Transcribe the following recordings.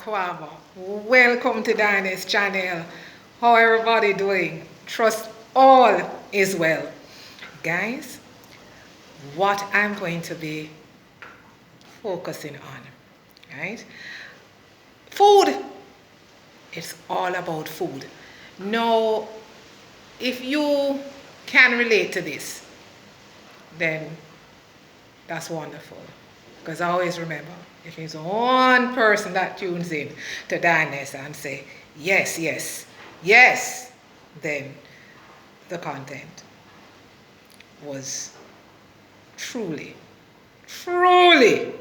Kwama. Welcome to Diane's channel. How everybody doing? Trust all is well. Guys, what I'm going to be focusing on, right? Food. It's all about food. Now, if you can relate to this, then that's wonderful. Because I always remember, if there's one person that tunes in to Dianes and say, yes, yes, yes, then the content was truly, truly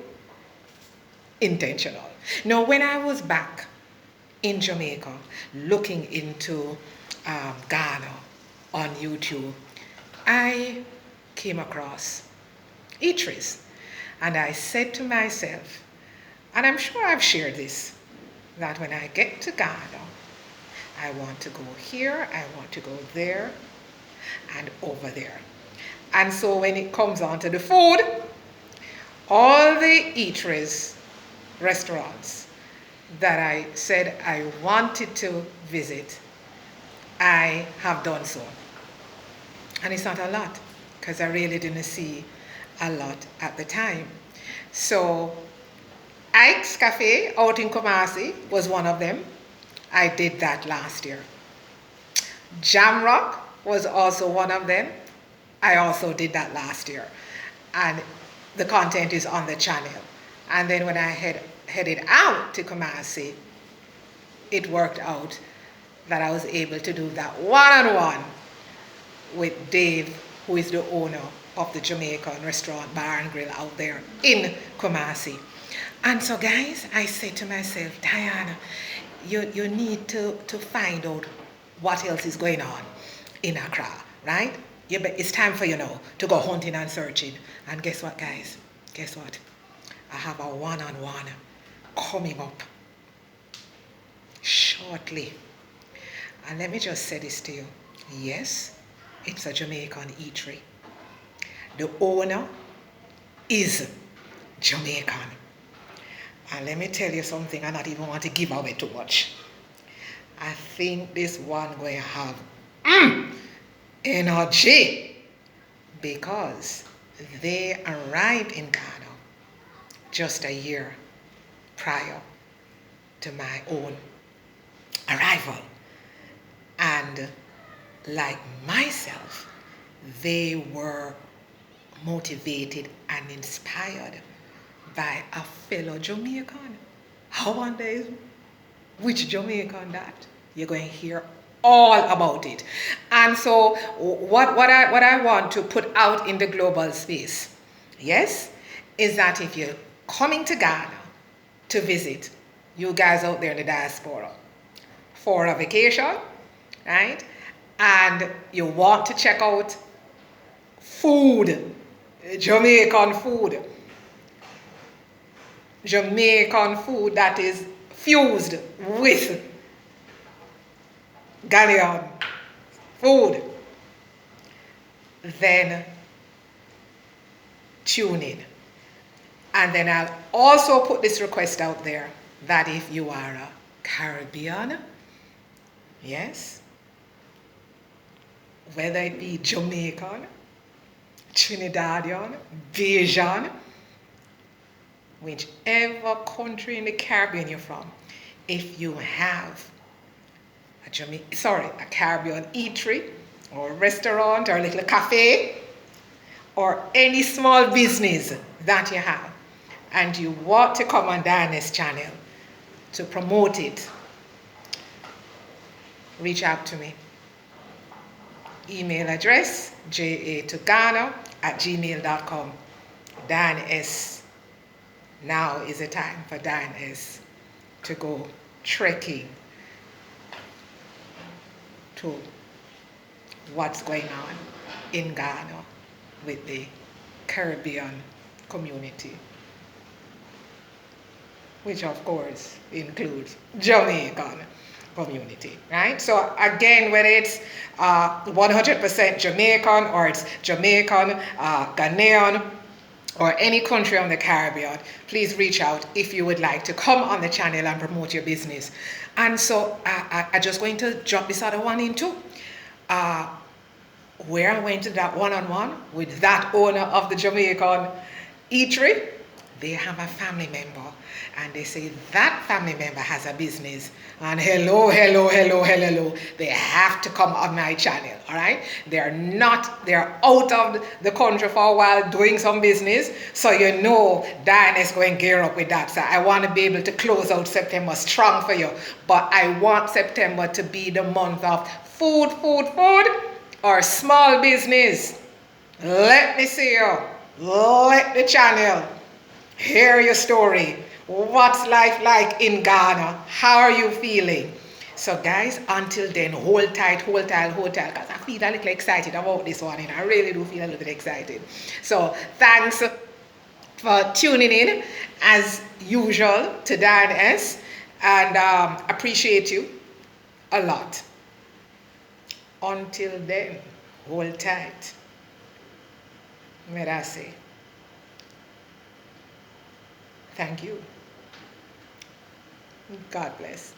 intentional. Now, when I was back in Jamaica looking into Ghana on YouTube, I came across eateries. And I said to myself, and I'm sure I've shared this, that when I get to Ghana, I want to go here, I want to go there, and over there. And so when it comes on to the food, all the eateries, restaurants that I said I wanted to visit, I have done so. And it's not a lot, because I really didn't see a lot at the time. So Ike's Cafe out in Kumasi was one of them. I did that last year. Jamrock was also one of them. I also did that last year. And the content is on the channel. And then when I headed out to Kumasi, it worked out that I was able to do that one-on-one with Dave, who is the owner of the Jamaican restaurant, bar and grill out there in Kumasi. And so guys, I said to myself, Diana, you need to find out what else is going on in Accra, right? It's time for you now to go hunting and searching. And guess what, guys? Guess what? I have a one-on-one coming up shortly. And let me just say this to you. Yes, it's a Jamaican eatery. The owner is Jamaican. And let me tell you something, I don't even want to give away too much. I think this one going to have energy, because they arrived in Ghana just a year prior to my own arrival. And like myself, they were motivated and inspired by a fellow Jamaican. How wonder is which Jamaican that? You're going to hear all about it. And so what I want to put out in the global space, yes, is that if you're coming to Ghana to visit, you guys out there in the diaspora, for a vacation, right? And you want to check out food, Jamaican food that is fused with Ghanaian food, then tune in. And then I'll also put this request out there that if you are a Caribbean, yes, whether it be Jamaican, Trinidadian, Bajan, whichever country in the Caribbean you're from, if you have a Caribbean eatery or restaurant or a little cafe or any small business that you have, and you want to come on Diane's channel to promote it, reach out to me. Email address, jatoghana@gmail.com. Diane S. Now is the time for Diane S. to go trekking to what's going on in Ghana with the Caribbean community, which of course includes Jamaican community, right? So again, whether it's 100% Jamaican or it's Jamaican, Ghanaian, or any country on the Caribbean, please reach out if you would like to come on the channel and promote your business. And so I'm just going to drop this other one in too. Where I went to that one-on-one with that owner of the Jamaican eatery, they have a family member, and they say that family member has a business, and hello, they have to come on my channel. All right, they're out of the country for a while doing some business, so you know Diane is going to gear up with that. So I want to be able to close out September strong for you, but I want September to be the month of food or small business. Let me see you. Let the channel hear your story. What's life like in Ghana? How are you feeling? So guys, until then, hold tight, because I feel a little excited about this one, and I really do feel a little excited. So thanks for tuning in, as usual, to Diane S. And appreciate you a lot. Until then, hold tight. What I say. Thank you. God bless.